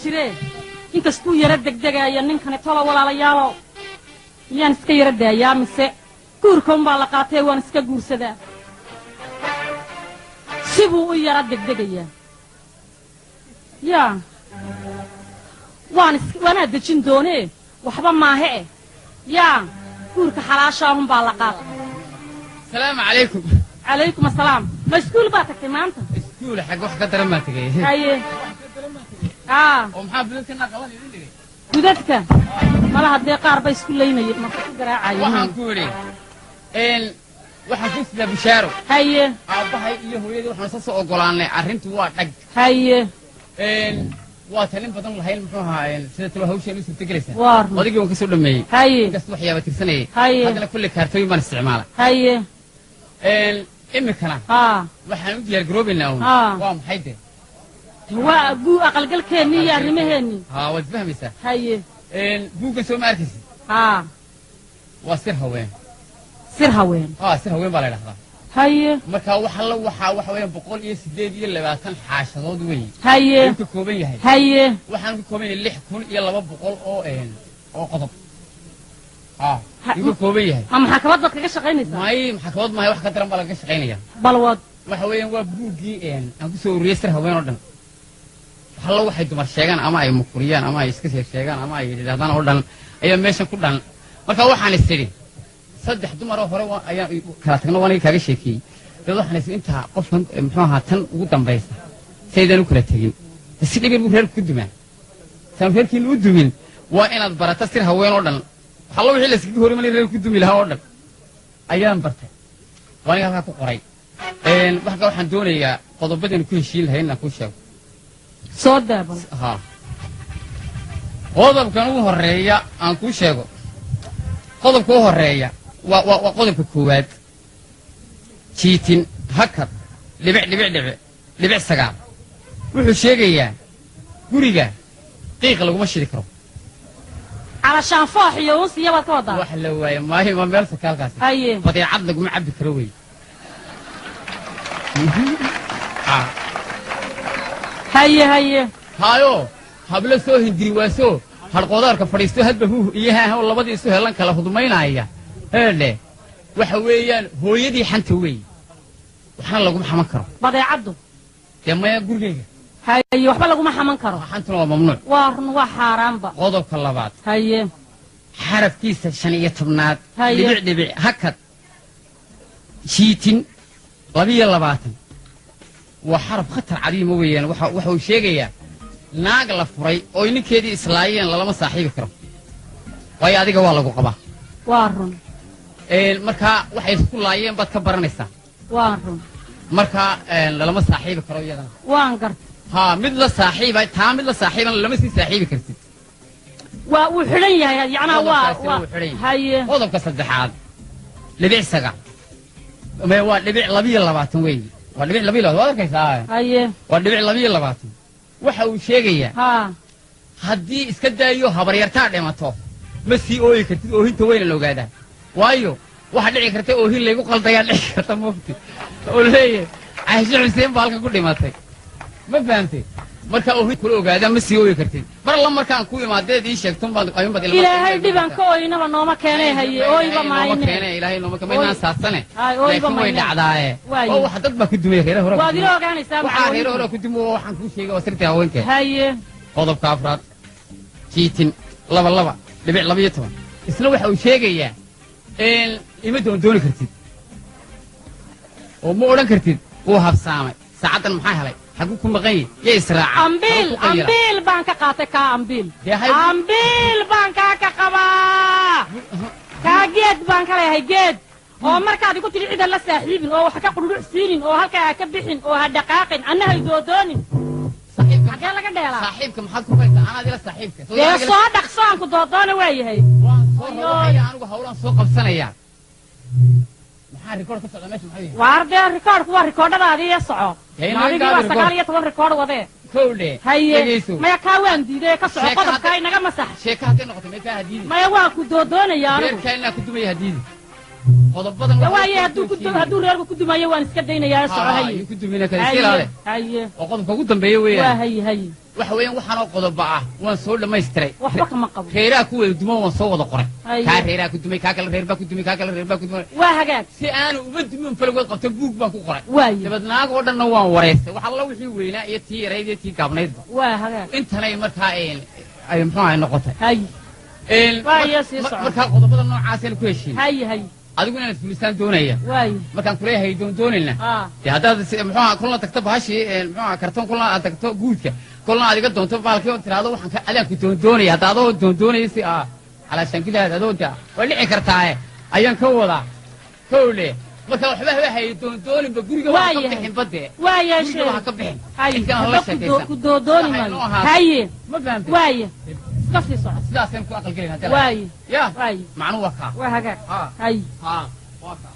jiree inkastuu yara degdegaya ninkani tolo walaalayaalo miyaan iska yara daayaa mise guurkan baa la qaatay waan iska guursadaa sibuu u yara degdegayaa yaa waanaa dejin doonee waxba maahe yaa guurka xalaashaahun baa la qaatay السلام عليكم. عليكم السلام. ما سكول باتك تمام؟ سكول حق واحد قدر ما تجي. أيه. ومحاب بدك نقلني ليه؟ بدك. ما له هدي قارب سكول لينا ما تقدر عايز. وحن كوري. إن وحن كيس بشارو. هيه. أبغى إيه هو يدي وحن صوص أقولانه عرنت واحد. هيه. إن واتنين بدن الحين محوها إن سنة الوهوش اللي سبتجلسه. وار. وديك يوم كسر دمي. هيه. كسر حياة بترسني. هيه. هذا كل كارتوي ما نستعمله. هيه. إمي كلام. وحن ودي الجروب النوم. وام حيده. هو أبو أقل قل كني يا رمهني. وتفهم يسا. هيه. بوك سو مركز. وسرها وين؟ سرها وين؟ سرها وين بالله لحظة. هيه. مركا وحلا وح وين بقول يسديد يلا باتن حاشضود وين. هيه. يمكن كوبين هي. هيه. وحن كوبين اللي حكون يلا بقول أو قطب. يمكن كوبين هي. هم حكوات لك إيش غيني؟ ما حكوات ما هي واحد كترم بالله إيش غيني. بالواد. وحوين وبوجي أنا بسوي ريستر هوين أردن. حلا واحد تمر شيئان أما أي مكوريان أما أي سكسير شيئان أما أي جدان أردن أي ماشين كردن. مركا وحن السري. صدق دمر هو أي كاتنا واني كاري شيكي. يلا حنا أنت قفن محاها تن وقدام بيسا. سيدنا كل تجين. السيد بيقول كدومين. سامفير كين ودومين. وأنا برات تصير هوين أردن. حلا وحيل السيد هو رمالي كدومين له أردن. أيام برته. وأنا كاكو قري. وحنا وحن دوني قضب بدنا كل شيء هنا كل شيء. صدق. قضب كانوا هالريا عن كل شيء. قضب كوه الريا. وقضب الكواد. شيتين هكر. لبع سجع. وحول شيء يا. قريجا. قيق لو مشي ذكره. علشان فاح يوصي يا بطوطة. وحلوة ما هي ما بيرسل كالكاس. أيه. بدي عضلك ومعبي كروي. هيه. هايو. هبل سو هندي وسو. هالقدار كفريستو هدبه إياها والله بدي يسوي لنا كلا خدمين عيا. هلا. وحويان هو يدي حنتوي. وحنا لقوم حمكره. بدي عضو. يما يقول لي. هيه وحنا لقوم حمكره. حنتنا ممنوع. وارن حرام بقى. قضب كلابات. هيه. حرف كيس شنية تبنات. هيه. لبع هكذا. شيتين. لبي اللباتن. وحرف خطر عظيم ويان وحو شيء naag la furay oo ninkeedii islaayeen lama saaxiibi karo way adiga waa lagu qabaa waa run marka waxay isku laayeen bad ka baranaysaa waa run marka lama saaxiibi karo iyadana waan gart mid la saaxiibay taa mid la saaxiiban lama sii saaxiibi kartid waa uu xiran yahay yana waa haye qodobka saddexaad libic saga ma waa libic 22 weey waa libic 22 waa arkaysaa haye waa libic 22 waxa uu sheegayaa haddii iska daayo habaryartaa dhimato ma sii ooyi kartid oohinta weyna la ogaadaa waayo waxa dhici karta oohin laygu qaldayaa dhici karta mufti oo leeyahay caysho xuseen baa halkan ku dhimatay ma fahamtay marka oohin kula ogaadaa ma sii ooyi kartid mar alla markaan ku imaadeed ii sheegtun baan ayun bad ilaahay dhiban ka ooynaba nooma keenay haye ooyba maayne keenay ilaahay nooma keenay saadsane ooyba way dhacdaaye oo wax dad baa ku dumay reer hore waa dilo ogaanaysaa waxa reer hore ku dumo waxaan ku sheegay oo sirta haweenka haye qodobka afraad jiitin laba libic 12 isna waxa uu sheegayaa ima dooni kartid oo ma oran kartid oo habsaamay saacadan maxaa helay حقو كم بغني يا إسراع أمبيل بانك قاتك أمبيل بانك كقبا كجد بانك له هي جد أو مركز يقول تري عيد الله ساحبين أو حكا قلوع سنين أو هالك كبحين أو هالدقاقين أنها يدودوني صاحبك حكى لك ديلا صاحبك محكو بيت أنا ديلا صاحبك يا صادق صانك دودوني ويا هي أنا وهولان سوق بسنة يا ريكورد كسر ماشي محبي وارده ريكورد هو ريكورد هذا يسعى ما بيجي واسكال يتوه ريكورد وده كله هي ما يكاون دي ده كسر قدم كاي نجا مسح شيكا هتين نقطة ما كان هديد ما يواكو دودون يا رب كأننا كنتم يا هديد قدم بدن يواي هدو ريال كنتم يا وان سكدين يا يسعى هي كنتم هنا كذا سير عليه هي وقدم كنتم بيوي هي waxa weeyaan waxaan oo qodob ah waan soo dhamaystiray waxba kama qabo reeraha ku wada dumo waan soo wada qoray Ayo. kaa reeraha ku dumay kaa kale reer baa ku dumay kaa kale reer baa ku dumay waa hagaag si aanu uba dumin falagood qabto buug baan ku qoray waaye dabad naag oo dhanna waan wareystay waxa alla wixii weynaa iyo tii yarayd iyo tii gaabnaydba waa hagaag intanay markaa ay muxuu ahay noqotay hay waaye sii socon markaa qodobada noocaasayna ku heshiin hay hay adigu inaad fulistaan doonaya waaye markaan kuleeyahay doondoonayna dee haddaad muxuu ahaa kulna tagto bahashii muxuu ahaa kartoon kulna aad tagto guudka kulna aad iga doonto baalkii oo tiraahdo waxaan adaan ku doondoonaya hadda adoo doondoonaya si calaashaan gidaad adoo daa waa dhici kartaaye ayaan ka wadaa kowle marka waxba hay doondooninba guriga waa ka bixin badde waaye guriga waa ka bixin hay intaan la sheekaysan ku doodooni maayo haye ma fahamtay waaye iska sii socon sidaasaan ku aqal gelin hadda waaye ya waaye macnuu waa kaa waa hagaag ha hay ha waa kaa